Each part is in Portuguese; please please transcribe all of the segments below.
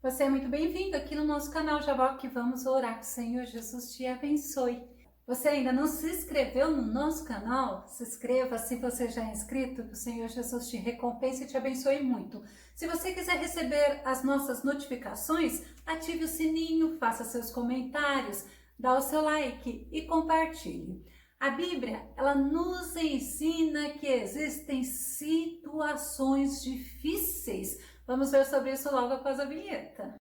Você é muito bem-vindo aqui no nosso canal Jabó, que vamos orar. Que o Senhor Jesus te abençoe. Você ainda não se inscreveu no nosso canal? Se inscreva se você já é inscrito, que o Senhor Jesus te recompense e te abençoe muito. Se você quiser receber as nossas notificações, ative o sininho, faça seus comentários, dá o seu like e compartilhe. A Bíblia, ela nos ensina que existem situações difíceis. Vamos ver sobre isso logo após a vinheta.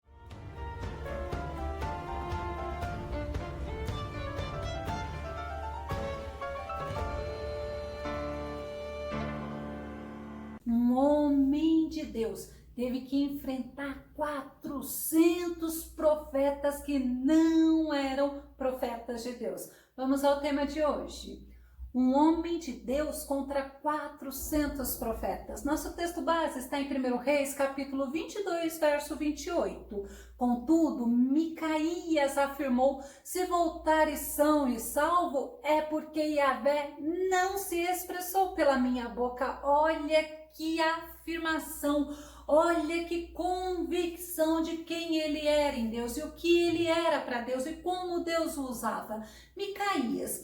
Um homem de Deus teve que enfrentar 400 profetas que não eram profetas de Deus. Vamos ao tema de hoje. Um homem de Deus contra 400 profetas. Nosso texto base está em 1 Reis, capítulo 22, verso 28. Contudo, Micaías afirmou: se voltares são e salvo, é porque Yahvé não se expressou pela minha boca. Olha que afirmação, olha que convicção de quem ele era em Deus e o que ele era para Deus e como Deus o usava. Micaías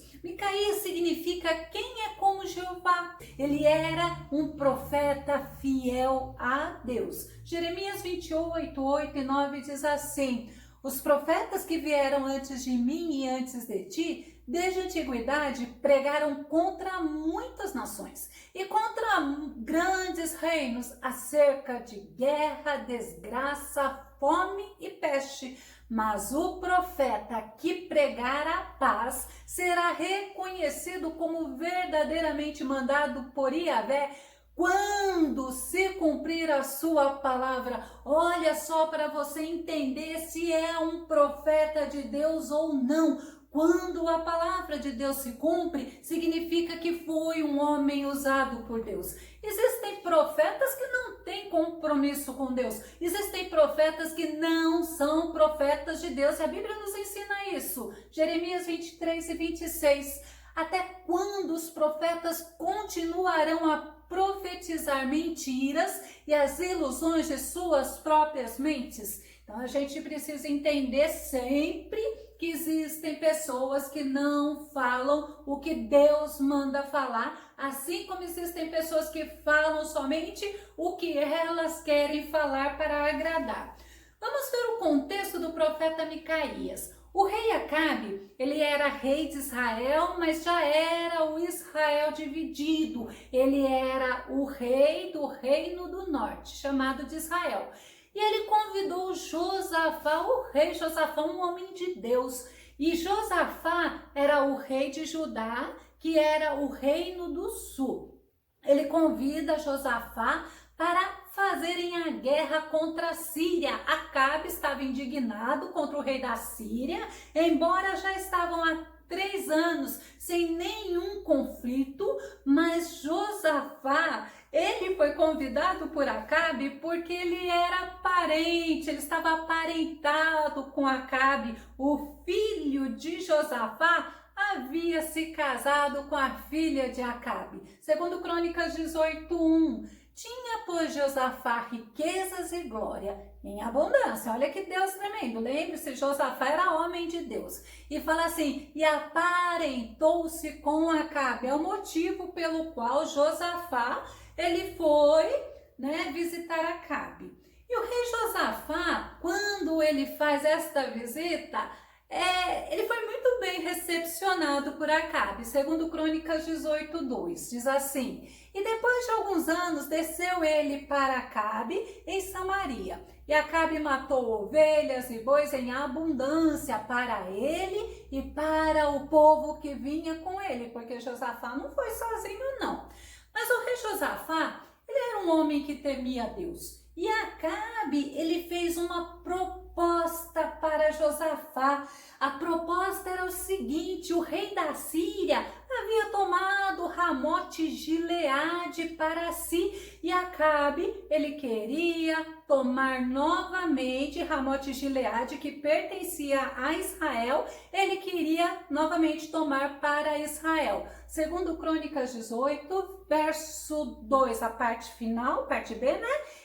significa quem é como Jeová. Ele era um profeta fiel a Deus. Jeremias 28, 8 e 9 diz assim: os profetas que vieram antes de mim e antes de ti, desde a antiguidade, pregaram contra muitas nações e contra grandes reinos acerca de guerra, desgraça, fome e peste. Mas o profeta que pregar a paz será reconhecido como verdadeiramente mandado por Yahvé quando se cumprir a sua palavra. Olha só para você entender se é um profeta de Deus ou não. Quando a palavra de Deus se cumpre, significa que foi um homem usado por Deus. Existem profetas que não têm compromisso com Deus. Existem profetas que não são profetas de Deus. E a Bíblia nos ensina isso. Jeremias 23 e 26. Até quando os profetas continuarão a profetizar mentiras e as ilusões de suas próprias mentes? Então a gente precisa entender sempre que existem pessoas que não falam o que Deus manda falar, assim como existem pessoas que falam somente o que elas querem falar para agradar. Vamos ver o contexto do profeta Micaías. O rei Acabe, ele era rei de Israel, mas já era o Israel dividido. Ele era o rei do reino do norte, chamado de Israel. E ele convidou Josafá, o rei Josafá, um homem de Deus. E Josafá era o rei de Judá, que era o reino do sul. Ele convida Josafá para fazerem a guerra contra a Síria. Acabe estava indignado contra o rei da Síria, embora já estavam há 3 anos sem nenhum conflito, mas Josafá, ele foi convidado por Acabe porque ele era parente, ele estava aparentado com Acabe. O filho de Josafá havia se casado com a filha de Acabe. Segundo Crônicas 18:1. Tinha, pois, Josafá riquezas e glória em abundância. Olha que Deus tremendo. Lembre-se, Josafá era homem de Deus. E fala assim: e aparentou-se com Acabe. É o motivo pelo qual Josafá, ele foi, visitar Acabe. E o rei Josafá, quando ele faz esta visita, ele foi muito bem recepcionado por Acabe. Segundo Crônicas 18:2, diz assim: e depois de alguns anos desceu ele para Acabe em Samaria. E Acabe matou ovelhas e bois em abundância para ele e para o povo que vinha com ele, porque Josafá não foi sozinho não. Mas o rei Josafá, ele era um homem que temia Deus. E Acabe, ele fez uma proposta para Josafá. A proposta era o seguinte: o rei da Síria havia tomado Ramote-Gileade para si, e Acabe, ele queria tomar novamente Ramote-Gileade, que pertencia a Israel, ele queria novamente tomar para Israel. Segundo Crônicas 18, verso 2, a parte final, parte B,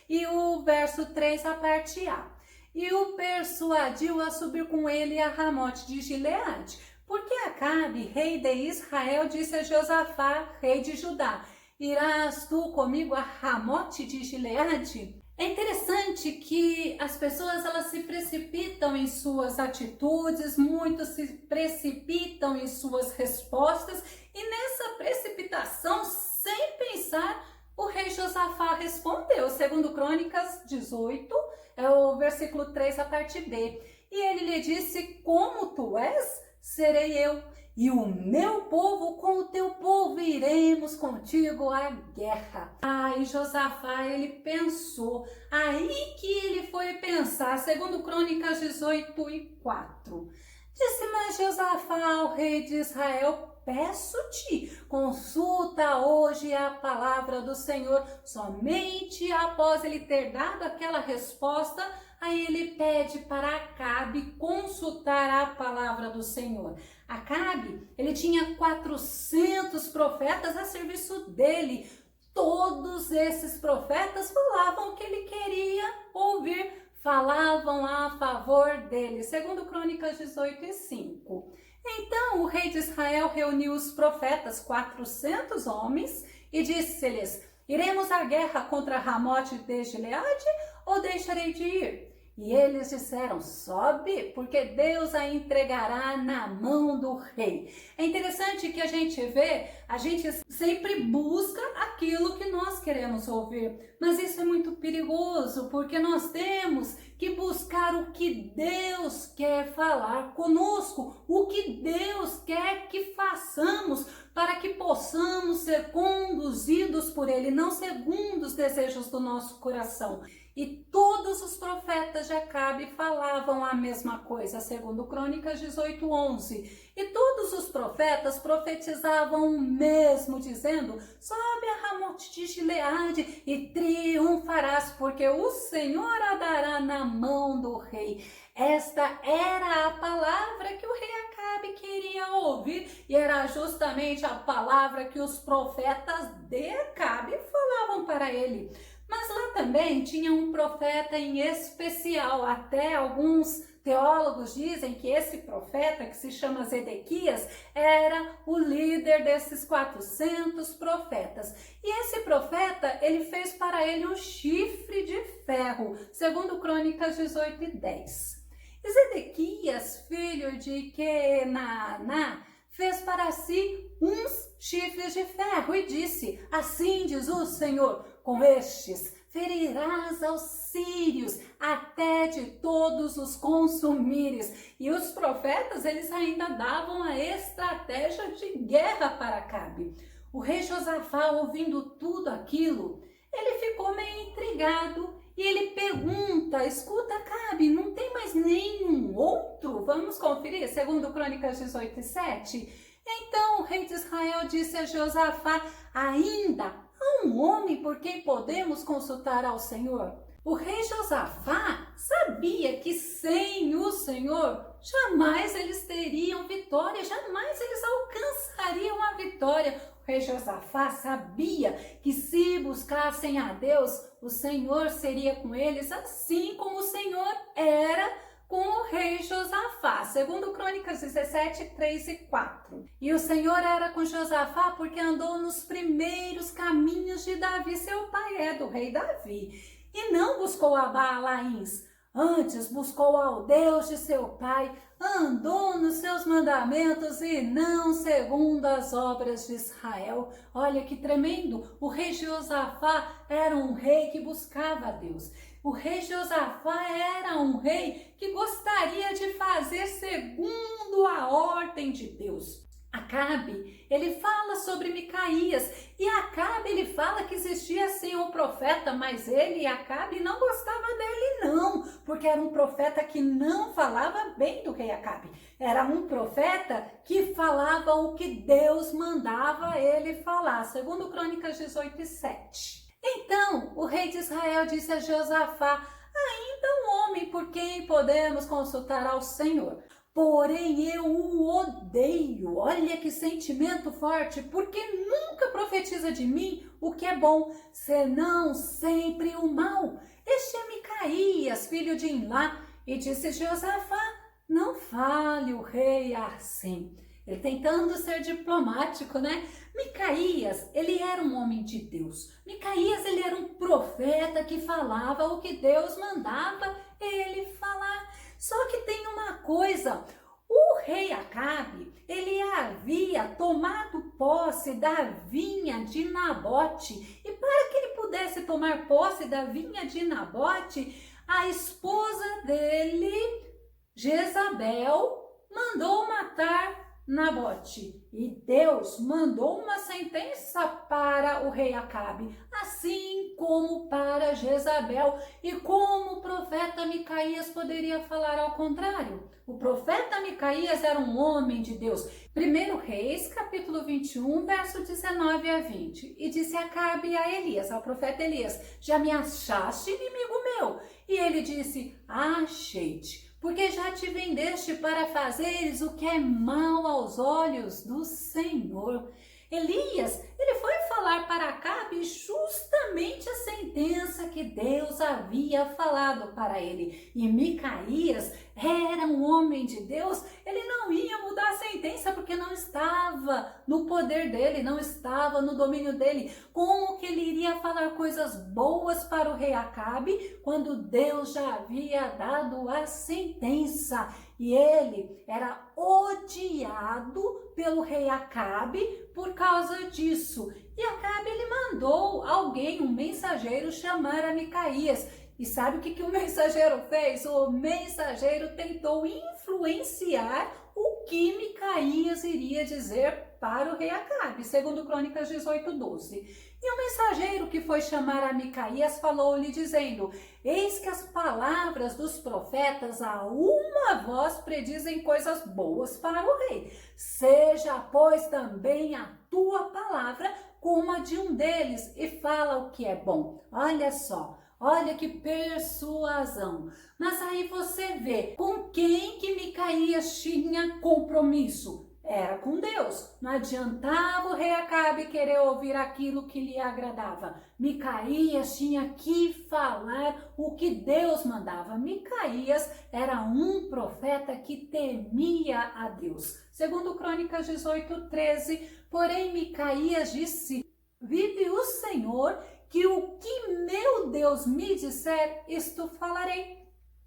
e o verso 3, a parte A. e o persuadiu a subir com ele a Ramote de Gileade. Porque Acabe, rei de Israel, disse a Josafá, rei de Judá: irás tu comigo a Ramote de Gileade? É interessante que as pessoas elas se precipitam em suas atitudes, muitos se precipitam em suas respostas, e nessa precipitação, sem pensar, o rei Josafá respondeu, segundo Crônicas 18, é o versículo 3, a parte B. E ele lhe disse: como tu és, serei eu, e o meu povo com o teu povo, iremos contigo à guerra. E Josafá, ele pensou, aí que ele foi pensar, segundo Crônicas 18 e 4. Disse mais Josafá ao rei de Israel: peço-te, consulta hoje a palavra do Senhor. Somente após ele ter dado aquela resposta, aí ele pede para Acabe consultar a palavra do Senhor. Acabe, ele tinha 400 profetas a serviço dele. Todos esses profetas falavam o que ele queria ouvir, falavam a favor dele, segundo Crônicas 18 e 5. Então o rei de Israel reuniu os profetas, 400 homens, e disse-lhes: iremos à guerra contra Ramote de Gileade ou deixarei de ir? E eles disseram: sobe, porque Deus a entregará na mão do rei. É interessante que a gente sempre busca aquilo que nós queremos ouvir, mas isso é muito perigoso, porque nós temos que buscar o que Deus quer falar conosco, o que Deus quer que façamos, para que possamos ser conduzidos por Ele, não segundo os desejos do nosso coração. E todos os profetas de Acabe falavam a mesma coisa, segundo Crônicas 18, 11. E todos os profetas profetizavam o mesmo, dizendo: sobe a Ramote de Gileade e triunfarás, porque o Senhor a dará na mão do rei. Esta era a palavra que o rei Acabe queria ouvir, e era justamente a palavra que os profetas de Acabe falavam para ele. Mas lá também tinha um profeta em especial. Até alguns teólogos dizem que esse profeta, que se chama Zedequias, era o líder desses 400 profetas. E esse profeta, ele fez para ele um chifre de ferro, segundo Crônicas 18 e 10. E Zedequias, filho de Kenaná, fez para si uns chifres de ferro e disse: assim diz o Senhor, com estes ferirás aos sírios até de todos os consumires. E os profetas, eles ainda davam a estratégia de guerra para Acabe. O rei Josafá, ouvindo tudo aquilo, ele ficou meio intrigado e ele pergunta: escuta, Acabe, não tem mais nenhum outro? Vamos conferir, segundo Crônicas 18 e 7. Então o rei de Israel disse a Josafá: ainda há um homem por quem podemos consultar ao Senhor? O rei Josafá sabia que sem o Senhor jamais eles teriam vitória, jamais eles alcançariam a vitória. O rei Josafá sabia que se buscassem a Deus, o Senhor seria com eles, assim como o Senhor era com o rei Josafá, segundo Crônicas 17, 3 e 4. E o Senhor era com Josafá porque andou nos primeiros caminhos de Davi, seu pai, do rei Davi. E não buscou a Baalaíns, antes buscou ao Deus de seu pai, andou nos seus mandamentos e não segundo as obras de Israel. Olha que tremendo! O rei Josafá era um rei que buscava a Deus. O rei Josafá era um rei que gostaria de fazer segundo a ordem de Deus. Acabe, ele fala sobre Micaías, e Acabe, ele fala que existia sim um profeta, mas ele, Acabe, não gostava dele não, porque era um profeta que não falava bem do rei Acabe. Era um profeta que falava o que Deus mandava ele falar, segundo Crônicas 18 e 7. Então, o rei de Israel disse a Josafá: ainda um homem por quem podemos consultar ao Senhor. Porém, eu o odeio. Olha que sentimento forte, porque nunca profetiza de mim o que é bom, senão sempre o mal. Este é Micaías, filho de Imlá, E disse Josafá: não fale o rei assim. Ele tentando ser diplomático, né? Micaías, ele era um homem de Deus. Micaías, ele era um profeta que falava o que Deus mandava ele falar. Só que tem uma coisa, o rei Acabe, ele havia tomado posse da vinha de Nabote. E para que ele pudesse tomar posse da vinha de Nabote, a esposa dele, Jezabel, mandou matar Nabote, e Deus mandou uma sentença para o rei Acabe, assim como para Jezabel. E como o profeta Micaías poderia falar ao contrário? O profeta Micaías era um homem de Deus. 1 Reis, capítulo 21, verso 19 a 20. E disse Acabe a Elias, ao profeta Elias: já me achaste inimigo meu? E ele disse: achei-te, porque já te vendeste para fazeres o que é mal aos olhos do Senhor. Elias, ele foi falar para Acabe justamente a sentença que Deus havia falado para ele. E Micaías era um homem de Deus, ele não ia mudar a sentença porque não estava no poder dele, não estava no domínio dele. Como que ele iria falar coisas boas para o rei Acabe quando Deus já havia dado a sentença? E ele era odiado pelo rei Acabe por causa disso. E Acabe, ele mandou alguém, um mensageiro, chamar a Micaías. E sabe o que o mensageiro fez? O mensageiro tentou influenciar o que Micaías iria dizer para o rei Acabe, segundo Crônicas 18:12. E o mensageiro que foi chamar a Micaías falou-lhe dizendo: eis que as palavras dos profetas a uma voz predizem coisas boas para o rei. Seja, pois, também a tua palavra como a de um deles, e fala o que é bom. Olha só, olha que persuasão. Mas aí você vê com quem que Micaías tinha compromisso. Era com Deus. Não adiantava o rei Acabe querer ouvir aquilo que lhe agradava. Micaías tinha que falar o que Deus mandava. Micaías era um profeta que temia a Deus. Segundo Crônicas 18:13, porém Micaías disse: vive o Senhor, que o que meu Deus me disser, isto falarei.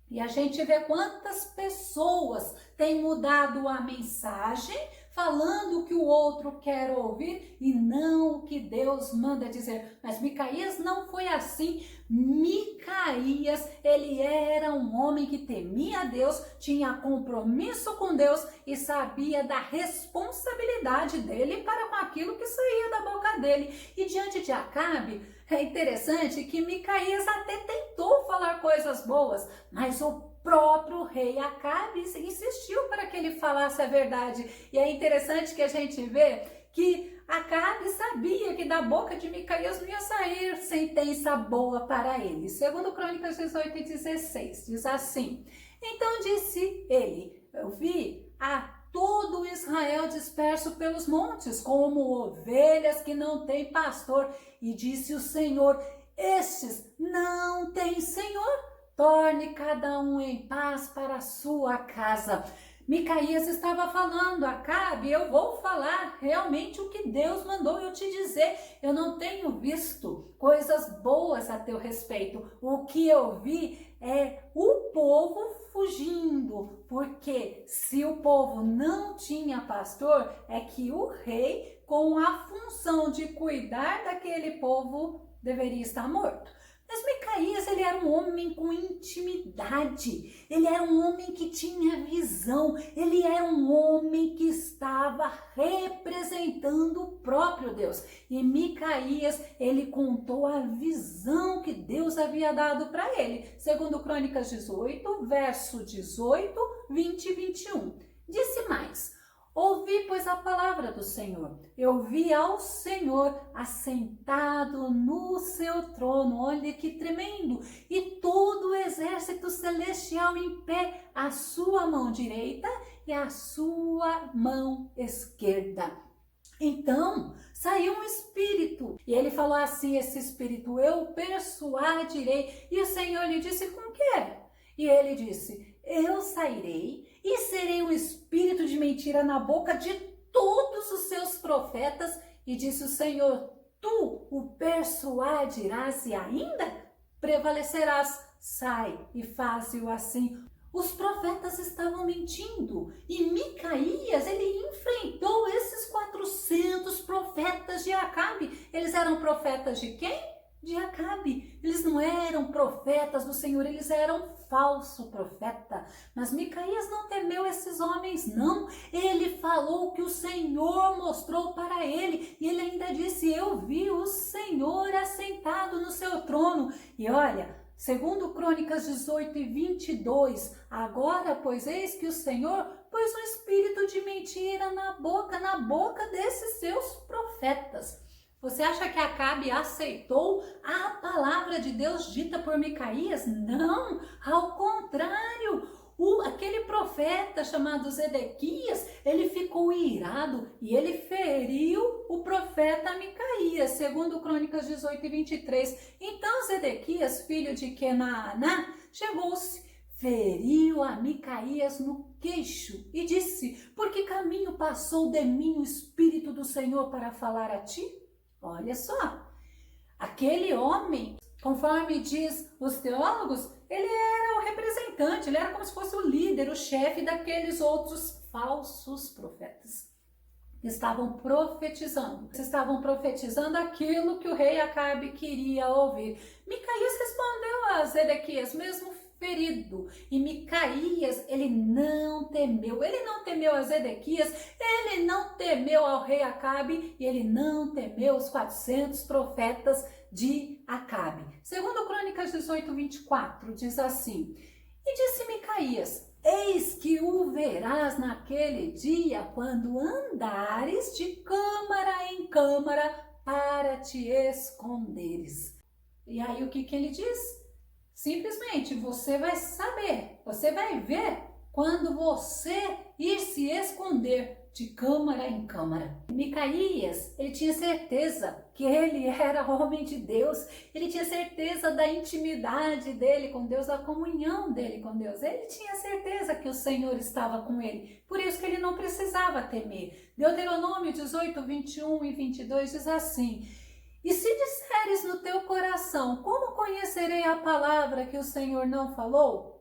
E a gente vê quantas pessoas têm mudado a mensagem, falando o que o outro quer ouvir e não o que Deus manda dizer. Mas Micaías não foi assim. Micaías, ele era um homem que temia a Deus, tinha compromisso com Deus e sabia da responsabilidade dele para com aquilo que saía da boca dele. E diante de Acabe, é interessante que Micaías até tentou falar coisas boas, mas o próprio rei Acabe insistiu para que ele falasse a verdade. E é interessante que a gente vê que Acabe sabia que da boca de Micaías não ia sair sentença boa para ele. Segundo Crônicas 18:16, diz assim: então disse ele: eu vi a todo Israel disperso pelos montes, como ovelhas que não têm pastor. E disse o Senhor: estes não têm Senhor, torne cada um em paz para a sua casa. Micaías estava falando: Acabe, eu vou falar realmente o que Deus mandou eu te dizer. Eu não tenho visto coisas boas a teu respeito. O que eu vi é o povo fugindo, porque se o povo não tinha pastor, é que o rei, com a função de cuidar daquele povo, deveria estar morto. Mas Micaías, ele era um homem com intimidade, ele era um homem que tinha visão, ele era um homem que estava representando o próprio Deus. E Micaías, ele contou a visão que Deus havia dado para ele. Segundo Crônicas 18, verso 18, 20 e 21. Disse mais: ouvi, pois, a palavra do Senhor. Eu vi ao Senhor assentado no seu trono. Olha que tremendo! E todo o exército celestial em pé, a sua mão direita e a sua mão esquerda. Então saiu um espírito e ele falou assim: esse espírito eu persuadirei. E o Senhor lhe disse: com que? E ele disse: eu sairei e serei um espírito de mentira na boca de todos os seus profetas. E disse o Senhor: tu o persuadirás e ainda prevalecerás. Sai e faze-o assim. Os profetas estavam mentindo e Micaías, ele enfrentou esses 400 profetas de Acabe. Eles eram profetas de quem? De Acabe. Eles não eram profetas do Senhor, eles eram falso profeta. Mas Micaías não temeu esses homens, não. Ele falou o que o Senhor mostrou para ele. E ele ainda disse: eu vi o Senhor assentado no seu trono. E olha, segundo Crônicas 18:22, agora, pois, eis que o Senhor pôs um espírito de mentira na boca desses seus profetas. Você acha que Acabe aceitou a palavra de Deus dita por Micaías? Não, ao contrário. Aquele profeta chamado Zedequias, ele ficou irado e ele feriu o profeta Micaías, segundo Crônicas 18:23. Então Zedequias, filho de Kenaaná, chegou-se, feriu a Micaías no queixo e disse: por que caminho passou de mim o Espírito do Senhor para falar a ti? Olha só, aquele homem, conforme diz os teólogos, ele era o representante, ele era como se fosse o líder, o chefe daqueles outros falsos profetas. Estavam profetizando aquilo que o rei Acabe queria ouvir. Micaías respondeu a Zedequias, mesmo ferido. E Micaías, ele não temeu a Zedequias, ele não temeu ao rei Acabe e ele não temeu os 400 profetas de Acabe. Segundo Crônicas 18:24, diz assim: e disse Micaías: eis que o verás naquele dia, quando andares de câmara em câmara para te esconderes. E aí o que ele diz? Simplesmente, você vai saber, você vai ver quando você ir se esconder de câmara em câmara. Micaías, ele tinha certeza que ele era homem de Deus, ele tinha certeza da intimidade dele com Deus, da comunhão dele com Deus. Ele tinha certeza que o Senhor estava com ele, por isso que ele não precisava temer. Deuteronômio 18:21-22 diz assim: e se disseres no teu coração: como conhecerei a palavra que o Senhor não falou?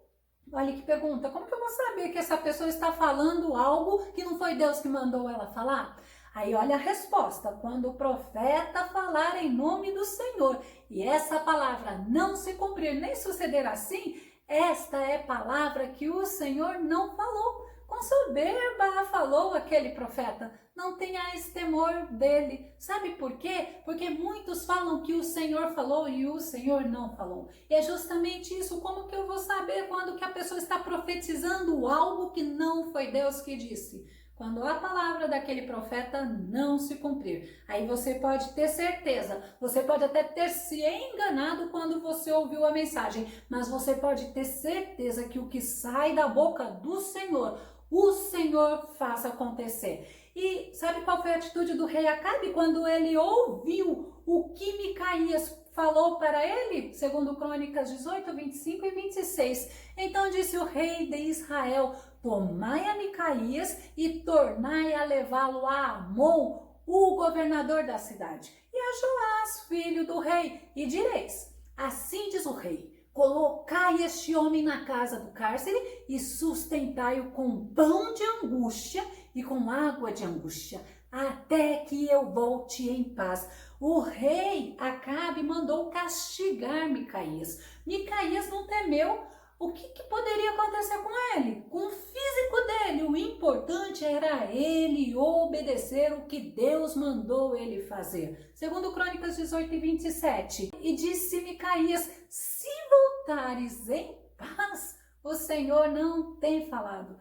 Olha que pergunta, como que eu vou saber que essa pessoa está falando algo que não foi Deus que mandou ela falar? Aí olha a resposta: quando o profeta falar em nome do Senhor e essa palavra não se cumprir nem suceder assim, esta é palavra que o Senhor não falou. Com soberba falou aquele profeta, não tenhais temor dele. Sabe por quê? Porque muitos falam que o Senhor falou e o Senhor não falou. E é justamente isso. Como que eu vou saber quando que a pessoa está profetizando algo que não foi Deus que disse? Quando a palavra daquele profeta não se cumprir. Aí você pode ter certeza, você pode até ter se enganado quando você ouviu a mensagem, mas você pode ter certeza que o que sai da boca do Senhor, o Senhor faz acontecer. E sabe qual foi a atitude do rei Acabe quando ele ouviu o que Micaías falou para ele? Segundo Crônicas 18:25-26. Então disse o rei de Israel: tomai a Micaías e tornai a levá-lo a Amon, o governador da cidade, e a Joás, filho do rei, e direis: assim diz o rei, colocai este homem na casa do cárcere e sustentai-o com pão de angústia e com água de angústia, até que eu volte em paz. O rei Acabe mandou castigar Micaías. Micaías não temeu. O que poderia acontecer com ele? Com o físico dele. O importante era ele obedecer o que Deus mandou ele fazer. Segundo Crônicas 18:27. E disse Micaías: se voltares em paz, o Senhor não tem falado.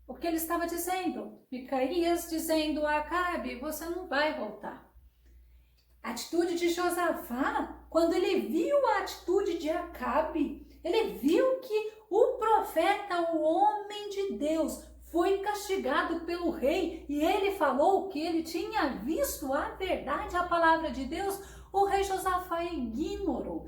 O que ele estava dizendo? Micaías dizendo a Acabe: você não vai voltar. A atitude de Josafá, quando ele viu a atitude de Acabe, ele viu que o profeta, o homem de Deus, foi castigado pelo rei e ele falou que ele tinha visto a verdade, a palavra de Deus. O rei Josafá ignorou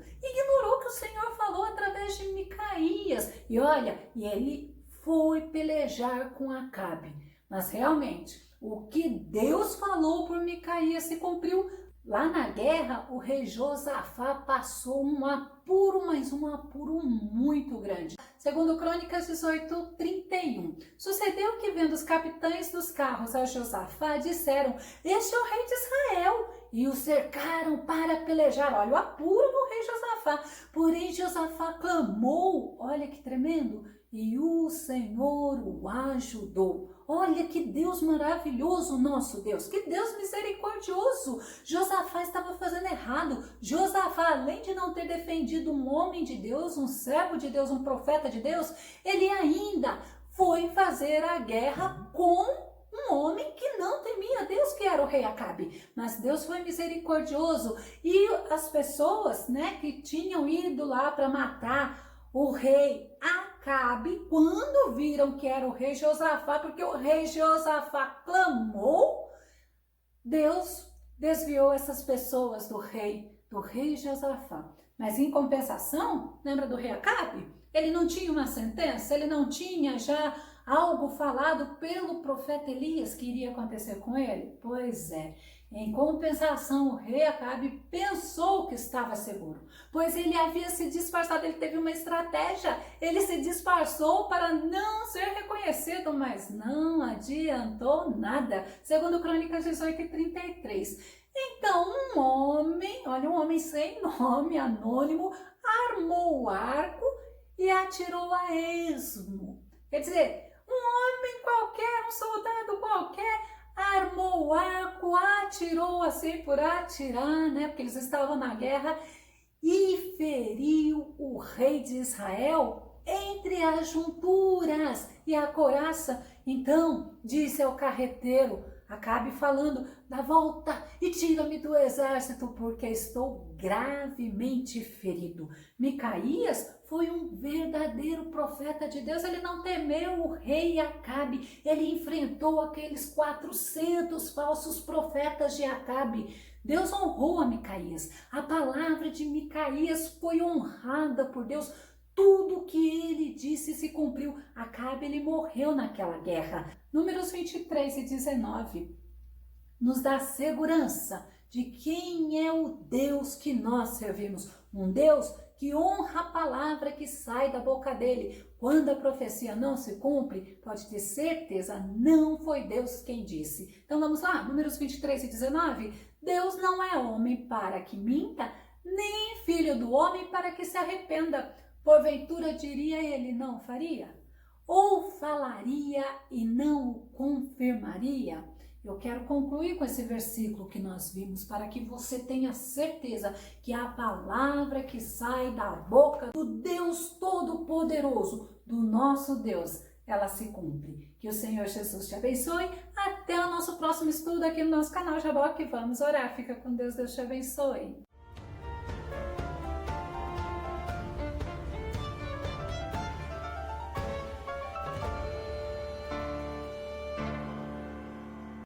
que o Senhor falou através de Micaías. E olha, ele foi pelejar com Acabe. Mas realmente, o que Deus falou por Micaías se cumpriu. Lá na guerra, o rei Josafá passou um apuro, mas um apuro muito grande. Segundo Crônicas 18:31, sucedeu que, vendo os capitães dos carros a Josafá, disseram: este é o rei de Israel, e o cercaram para pelejar. Olha o apuro do rei Josafá. Porém, Josafá clamou, olha que tremendo, e o Senhor o ajudou. Olha que Deus maravilhoso, nosso Deus, que Deus misericordioso. Josafá estava fazendo errado. Josafá, além de não ter defendido um homem de Deus, um servo de Deus, um profeta de Deus, ele ainda foi fazer a guerra com um homem que não temia Deus, que era o rei Acabe. Mas Deus foi misericordioso e as pessoas, que tinham ido lá para matar o rei Acabe, quando viram que era o rei Josafá, porque o rei Josafá clamou, Deus desviou essas pessoas do rei Josafá. Mas em compensação, lembra do rei Acabe? Ele não tinha uma sentença, ele não tinha já algo falado pelo profeta Elias que iria acontecer com ele? Pois é. Em compensação, o rei Acabe pensou que estava seguro, pois ele havia se disfarçado, ele teve uma estratégia, ele se disfarçou para não ser reconhecido, mas não adiantou nada. Segundo Crônicas 18:33. Então um homem sem nome, anônimo, armou o arco e atirou a esmo. Quer dizer, um homem qualquer, um soldado qualquer, armou o arco, atirou assim por atirar, porque eles estavam na guerra, e feriu o rei de Israel entre as junturas e a couraça. Então disse ao carreteiro, Acabe falando: dá volta e tira-me do exército, porque estou gravemente ferido. Micaías foi um verdadeiro profeta de Deus. Ele não temeu o rei Acabe, ele enfrentou aqueles 400 falsos profetas de Acabe. Deus honrou a Micaías. A palavra de Micaías foi honrada por Deus. Tudo que ele disse se cumpriu. Acabe, ele morreu naquela guerra. Números 23:19 nos dá segurança de quem é o Deus que nós servimos. Um Deus que honra a palavra que sai da boca dele. Quando a profecia não se cumpre, pode ter certeza, não foi Deus quem disse. Então vamos lá, Números 23:19. Deus não é homem para que minta, nem filho do homem para que se arrependa. Porventura diria ele, não faria? Ou falaria e não o confirmaria? Eu quero concluir com esse versículo que nós vimos, para que você tenha certeza que a palavra que sai da boca do Deus Todo-Poderoso, do nosso Deus, ela se cumpre. Que o Senhor Jesus te abençoe. Até o nosso próximo estudo aqui no nosso canal Jaboque. Vamos orar. Fica com Deus. Deus te abençoe.